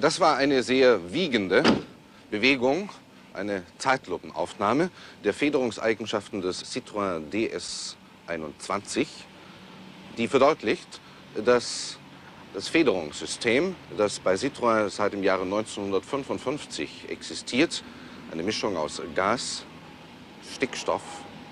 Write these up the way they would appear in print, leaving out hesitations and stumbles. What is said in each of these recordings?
Das war eine sehr wiegende Bewegung, eine Zeitlupenaufnahme der Federungseigenschaften des Citroën DS21, die verdeutlicht, dass das Federungssystem, das bei Citroën seit dem Jahre 1955 existiert, eine Mischung aus Gas, Stickstoff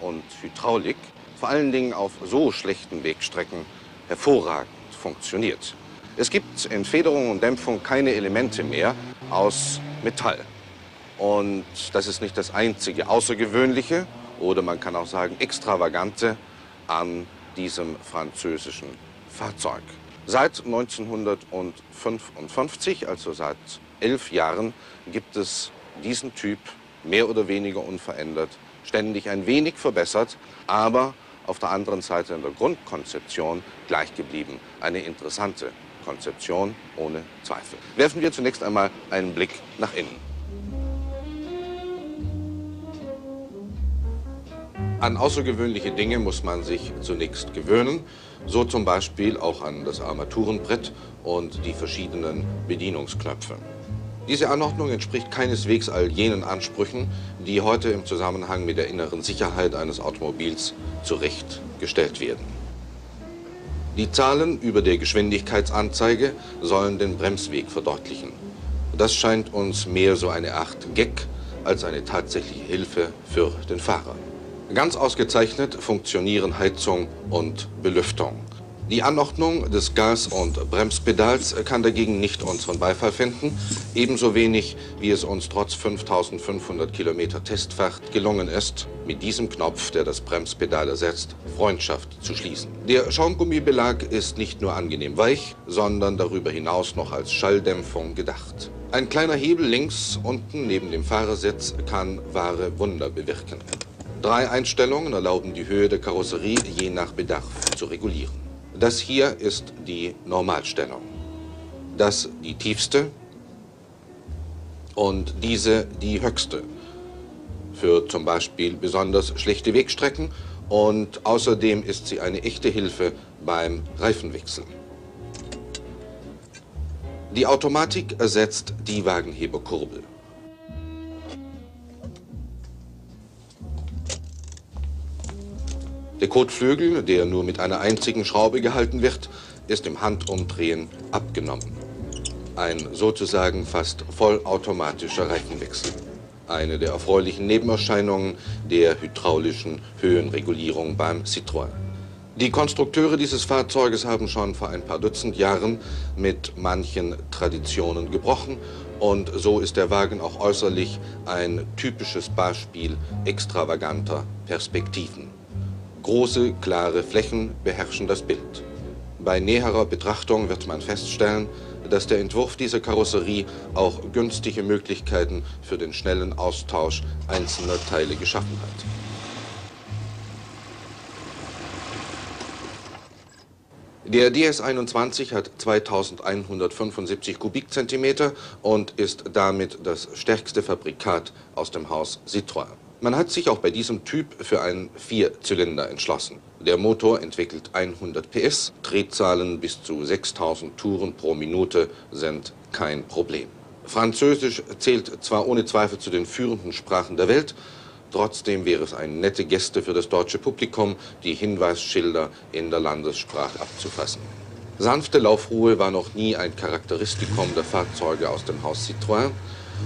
und Hydraulik, vor allen Dingen auf so schlechten Wegstrecken hervorragend funktioniert. Es gibt in Federung und Dämpfung keine Elemente mehr aus Metall. Und das ist nicht das einzige Außergewöhnliche oder man kann auch sagen Extravagante an diesem französischen Fahrzeug. Seit 1955, also seit 11 Jahren, gibt es diesen Typ mehr oder weniger unverändert, ständig ein wenig verbessert, aber auf der anderen Seite in der Grundkonzeption gleich geblieben. Eine interessante Konzeption ohne Zweifel. Werfen wir zunächst einmal einen Blick nach innen. An außergewöhnliche Dinge muss man sich zunächst gewöhnen, so zum Beispiel auch an das Armaturenbrett und die verschiedenen Bedienungsknöpfe. Diese Anordnung entspricht keineswegs all jenen Ansprüchen, die heute im Zusammenhang mit der inneren Sicherheit eines Automobils zurechtgestellt werden. Die Zahlen über der Geschwindigkeitsanzeige sollen den Bremsweg verdeutlichen. Das scheint uns mehr so eine Art Gag als eine tatsächliche Hilfe für den Fahrer. Ganz ausgezeichnet funktionieren Heizung und Belüftung. Die Anordnung des Gas- und Bremspedals kann dagegen nicht unseren Beifall finden, ebenso wenig wie es uns trotz 5500 Kilometer Testfahrt gelungen ist, mit diesem Knopf, der das Bremspedal ersetzt, Freundschaft zu schließen. Der Schaumgummibelag ist nicht nur angenehm weich, sondern darüber hinaus noch als Schalldämpfung gedacht. Ein kleiner Hebel links unten neben dem Fahrersitz kann wahre Wunder bewirken. 3 Einstellungen erlauben die Höhe der Karosserie je nach Bedarf zu regulieren. Das hier ist die Normalstellung, das die tiefste und diese die höchste für zum Beispiel besonders schlechte Wegstrecken und außerdem ist sie eine echte Hilfe beim Reifenwechsel. Die Automatik ersetzt die Wagenheberkurbel. Der Kotflügel, der nur mit einer einzigen Schraube gehalten wird, ist im Handumdrehen abgenommen. Ein sozusagen fast vollautomatischer Reifenwechsel. Eine der erfreulichen Nebenerscheinungen der hydraulischen Höhenregulierung beim Citroën. Die Konstrukteure dieses Fahrzeuges haben schon vor ein paar Dutzend Jahren mit manchen Traditionen gebrochen und so ist der Wagen auch äußerlich ein typisches Beispiel extravaganter Perspektiven. Große, klare Flächen beherrschen das Bild. Bei näherer Betrachtung wird man feststellen, dass der Entwurf dieser Karosserie auch günstige Möglichkeiten für den schnellen Austausch einzelner Teile geschaffen hat. Der DS21 hat 2175 Kubikzentimeter und ist damit das stärkste Fabrikat aus dem Haus Citroën. Man hat sich auch bei diesem Typ für einen Vierzylinder entschlossen. Der Motor entwickelt 100 PS, Drehzahlen bis zu 6000 Touren pro Minute sind kein Problem. Französisch zählt zwar ohne Zweifel zu den führenden Sprachen der Welt, trotzdem wäre es eine nette Geste für das deutsche Publikum, die Hinweisschilder in der Landessprache abzufassen. Sanfte Laufruhe war noch nie ein Charakteristikum der Fahrzeuge aus dem Haus Citroën.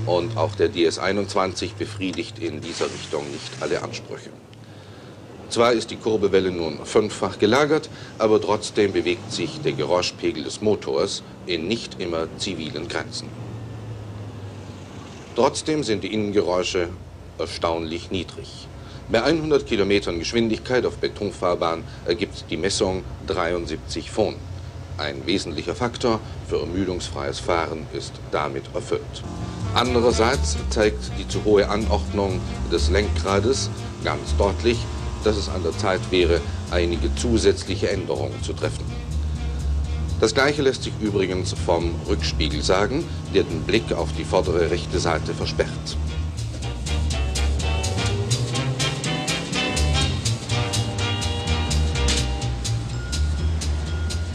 Und auch der DS21 befriedigt in dieser Richtung nicht alle Ansprüche. Zwar ist die Kurbelwelle nun 5-fach gelagert, aber trotzdem bewegt sich der Geräuschpegel des Motors in nicht immer zivilen Grenzen. Trotzdem sind die Innengeräusche erstaunlich niedrig. Bei 100 Kilometern Geschwindigkeit auf Betonfahrbahn ergibt die Messung 73 Phon. Ein wesentlicher Faktor für ermüdungsfreies Fahren ist damit erfüllt. Andererseits zeigt die zu hohe Anordnung des Lenkrades ganz deutlich, dass es an der Zeit wäre, einige zusätzliche Änderungen zu treffen. Das Gleiche lässt sich übrigens vom Rückspiegel sagen, der den Blick auf die vordere rechte Seite versperrt.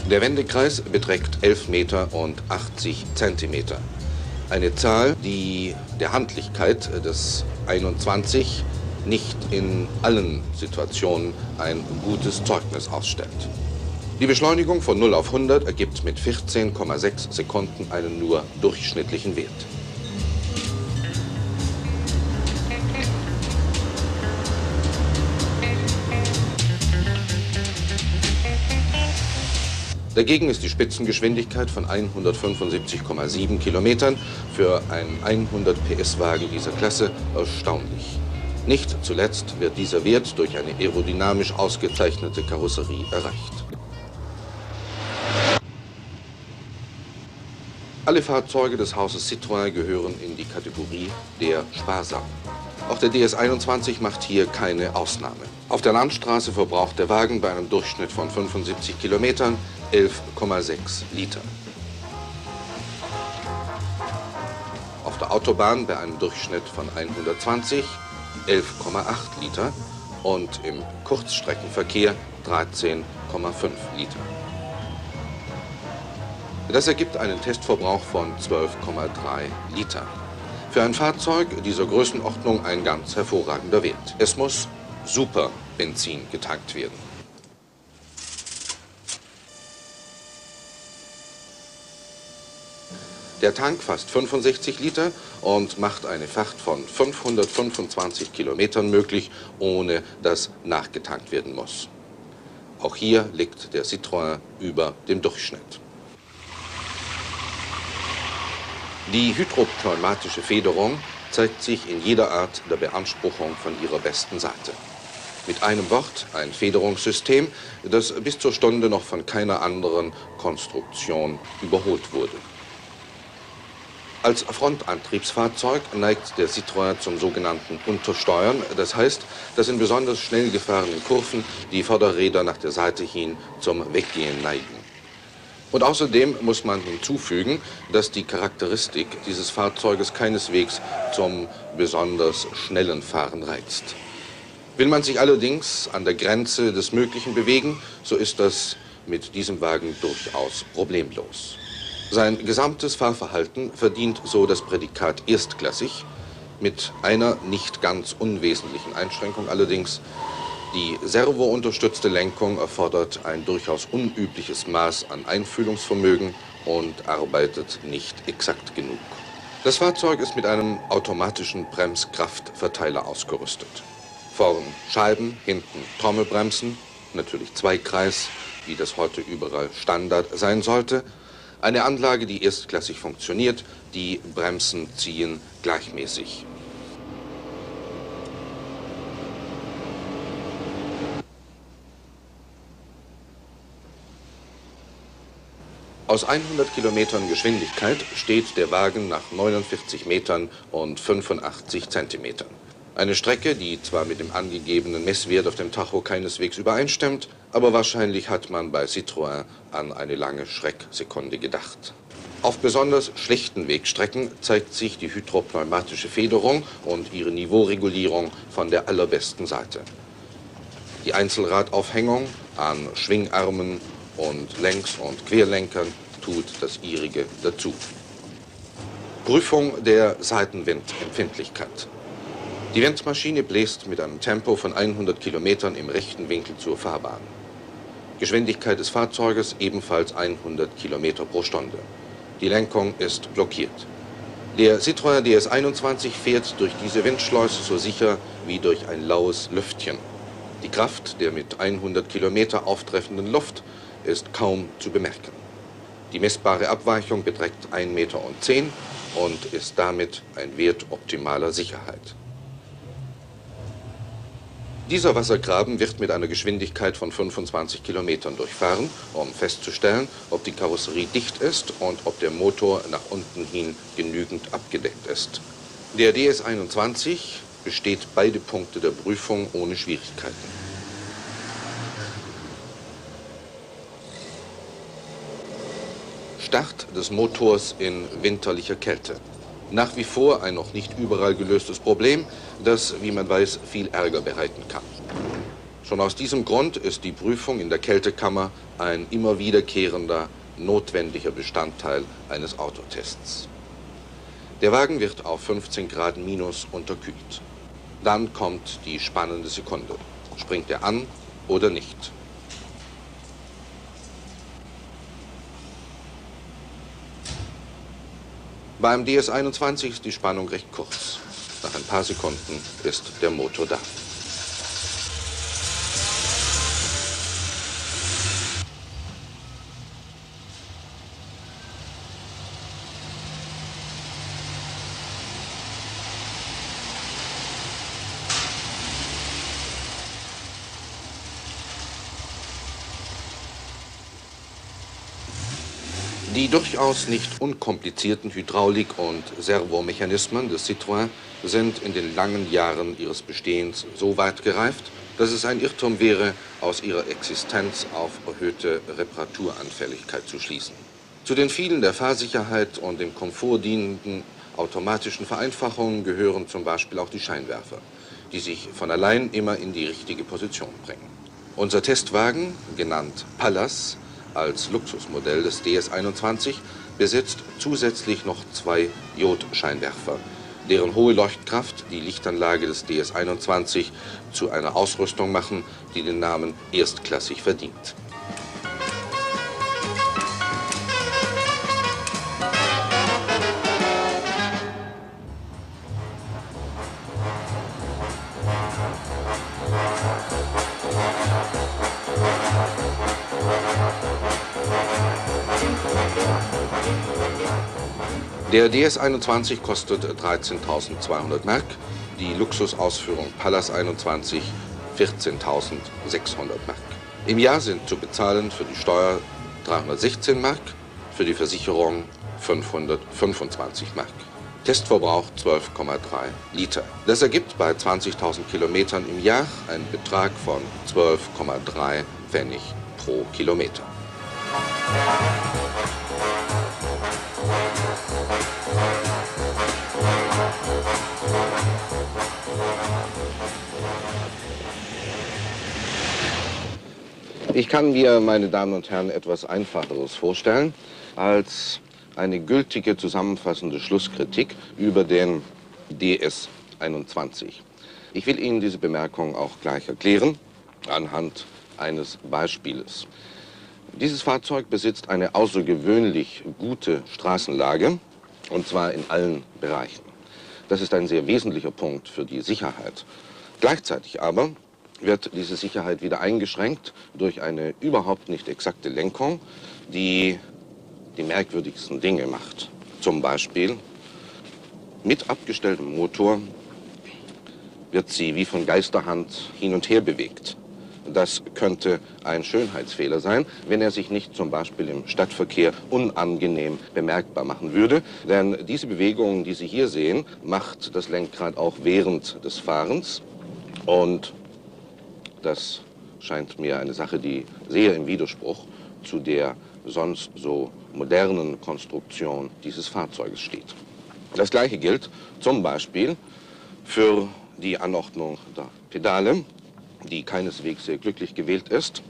Der Wendekreis beträgt 11,80 Meter. Eine Zahl, die der Handlichkeit des 21 nicht in allen Situationen ein gutes Zeugnis ausstellt. Die Beschleunigung von 0 auf 100 ergibt mit 14,6 Sekunden einen nur durchschnittlichen Wert. Dagegen ist die Spitzengeschwindigkeit von 175,7 Kilometern für einen 100 PS-Wagen dieser Klasse erstaunlich. Nicht zuletzt wird dieser Wert durch eine aerodynamisch ausgezeichnete Karosserie erreicht. Alle Fahrzeuge des Hauses Citroën gehören in die Kategorie der Sparsamen. Auch der DS21 macht hier keine Ausnahme. Auf der Landstraße verbraucht der Wagen bei einem Durchschnitt von 75 Kilometern 11,6 Liter. Auf der Autobahn bei einem Durchschnitt von 120 11,8 Liter und im Kurzstreckenverkehr 13,5 Liter. Das ergibt einen Testverbrauch von 12,3 Liter. Für ein Fahrzeug dieser Größenordnung ein ganz hervorragender Wert. Es muss Superbenzin getankt werden. Der Tank fasst 65 Liter und macht eine Fahrt von 525 Kilometern möglich, ohne dass nachgetankt werden muss. Auch hier liegt der Citroën über dem Durchschnitt. Die hydropneumatische Federung zeigt sich in jeder Art der Beanspruchung von ihrer besten Seite. Mit einem Wort ein Federungssystem, das bis zur Stunde noch von keiner anderen Konstruktion überholt wurde. Als Frontantriebsfahrzeug neigt der Citroën zum sogenannten Untersteuern. Das heißt, dass in besonders schnell gefahrenen Kurven die Vorderräder nach der Seite hin zum Weggehen neigen. Und außerdem muss man hinzufügen, dass die Charakteristik dieses Fahrzeuges keineswegs zum besonders schnellen Fahren reizt. Will man sich allerdings an der Grenze des Möglichen bewegen, so ist das mit diesem Wagen durchaus problemlos. Sein gesamtes Fahrverhalten verdient so das Prädikat erstklassig, mit einer nicht ganz unwesentlichen Einschränkung allerdings. Die servounterstützte Lenkung erfordert ein durchaus unübliches Maß an Einfühlungsvermögen und arbeitet nicht exakt genug. Das Fahrzeug ist mit einem automatischen Bremskraftverteiler ausgerüstet. Vorn Scheiben, hinten Trommelbremsen, natürlich Zweikreis, wie das heute überall Standard sein sollte. Eine Anlage, die erstklassig funktioniert, die Bremsen ziehen gleichmäßig. Aus 100 Kilometern Geschwindigkeit steht der Wagen nach 49 Metern und 85 Zentimetern. Eine Strecke, die zwar mit dem angegebenen Messwert auf dem Tacho keineswegs übereinstimmt, aber wahrscheinlich hat man bei Citroën an eine lange Schrecksekunde gedacht. Auf besonders schlechten Wegstrecken zeigt sich die hydropneumatische Federung und ihre Niveauregulierung von der allerbesten Seite. Die Einzelradaufhängung an Schwingarmen und Längs- und Querlenkern tut das ihrige dazu. Prüfung der Seitenwindempfindlichkeit. Die Windmaschine bläst mit einem Tempo von 100 Kilometern im rechten Winkel zur Fahrbahn. Geschwindigkeit des Fahrzeuges ebenfalls 100 Kilometer pro Stunde. Die Lenkung ist blockiert. Der Citroën DS21 fährt durch diese Windschleuse so sicher wie durch ein laues Lüftchen. Die Kraft der mit 100 Kilometer auftreffenden Luft ist kaum zu bemerken. Die messbare Abweichung beträgt 1,10 Meter und ist damit ein Wert optimaler Sicherheit. Dieser Wassergraben wird mit einer Geschwindigkeit von 25 Kilometern durchfahren, um festzustellen, ob die Karosserie dicht ist und ob der Motor nach unten hin genügend abgedeckt ist. Der DS21 besteht beide Punkte der Prüfung ohne Schwierigkeiten. Start des Motors in winterlicher Kälte. Nach wie vor ein noch nicht überall gelöstes Problem, das, wie man weiß, viel Ärger bereiten kann. Schon aus diesem Grund ist die Prüfung in der Kältekammer ein immer wiederkehrender, notwendiger Bestandteil eines Autotests. Der Wagen wird auf 15 Grad minus unterkühlt. Dann kommt die spannende Sekunde. Springt er an oder nicht? Beim DS-21 ist die Spannung recht kurz. Nach ein paar Sekunden ist der Motor da. Die durchaus nicht unkomplizierten Hydraulik- und Servomechanismen des Citroën sind in den langen Jahren ihres Bestehens so weit gereift, dass es ein Irrtum wäre, aus ihrer Existenz auf erhöhte Reparaturanfälligkeit zu schließen. Zu den vielen der Fahrsicherheit und dem Komfort dienenden automatischen Vereinfachungen gehören zum Beispiel auch die Scheinwerfer, die sich von allein immer in die richtige Position bringen. Unser Testwagen, genannt Pallas, als Luxusmodell des DS-21, besitzt zusätzlich noch 2 Jodscheinwerfer, deren hohe Leuchtkraft die Lichtanlage des DS-21 zu einer Ausrüstung machen, die den Namen erstklassig verdient. Der DS-21 kostet 13.200 Mark, die Luxusausführung Pallas 21 14.600 Mark. Im Jahr sind zu bezahlen für die Steuer 316 Mark, für die Versicherung 525 Mark. Testverbrauch 12,3 Liter. Das ergibt bei 20.000 Kilometern im Jahr einen Betrag von 12,3 Pfennig pro Kilometer. Ich kann mir, meine Damen und Herren, etwas Einfacheres vorstellen als eine gültige zusammenfassende Schlusskritik über den DS-21. Ich will Ihnen diese Bemerkung auch gleich erklären anhand eines Beispieles. Dieses Fahrzeug besitzt eine außergewöhnlich gute Straßenlage, und zwar in allen Bereichen. Das ist ein sehr wesentlicher Punkt für die Sicherheit. Gleichzeitig aber wird diese Sicherheit wieder eingeschränkt durch eine überhaupt nicht exakte Lenkung, die die merkwürdigsten Dinge macht. Zum Beispiel mit abgestelltem Motor wird sie wie von Geisterhand hin und her bewegt. Das könnte ein Schönheitsfehler sein, wenn er sich nicht zum Beispiel im Stadtverkehr unangenehm bemerkbar machen würde. Denn diese Bewegung, die Sie hier sehen, macht das Lenkrad auch während des Fahrens. Und das scheint mir eine Sache, die sehr im Widerspruch zu der sonst so modernen Konstruktion dieses Fahrzeuges steht. Das Gleiche gilt zum Beispiel für die Anordnung der Pedale, die keineswegs sehr glücklich gewählt ist.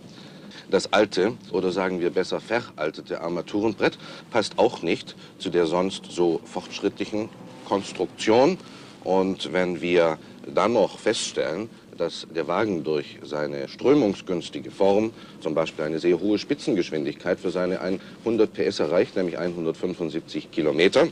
Das alte, oder sagen wir besser veraltete Armaturenbrett passt auch nicht zu der sonst so fortschrittlichen Konstruktion. Und wenn wir dann noch feststellen, dass der Wagen durch seine strömungsgünstige Form zum Beispiel eine sehr hohe Spitzengeschwindigkeit für seine 100 PS erreicht, nämlich 175 Kilometer,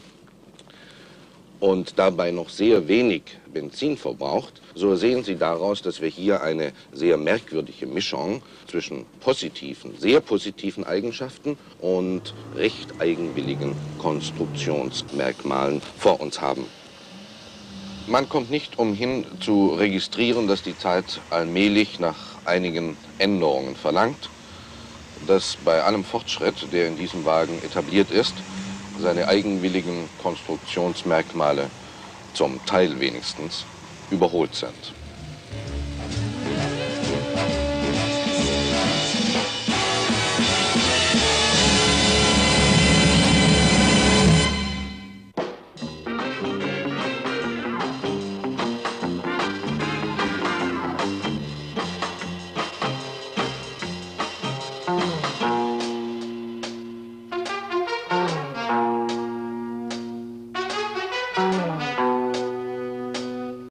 und dabei noch sehr wenig Benzin verbraucht, so sehen Sie daraus, dass wir hier eine sehr merkwürdige Mischung zwischen positiven, sehr positiven Eigenschaften und recht eigenwilligen Konstruktionsmerkmalen vor uns haben. Man kommt nicht umhin zu registrieren, dass die Zeit allmählich nach einigen Änderungen verlangt, dass bei allem Fortschritt, der in diesem Wagen etabliert ist, seine eigenwilligen Konstruktionsmerkmale zum Teil wenigstens überholt sind.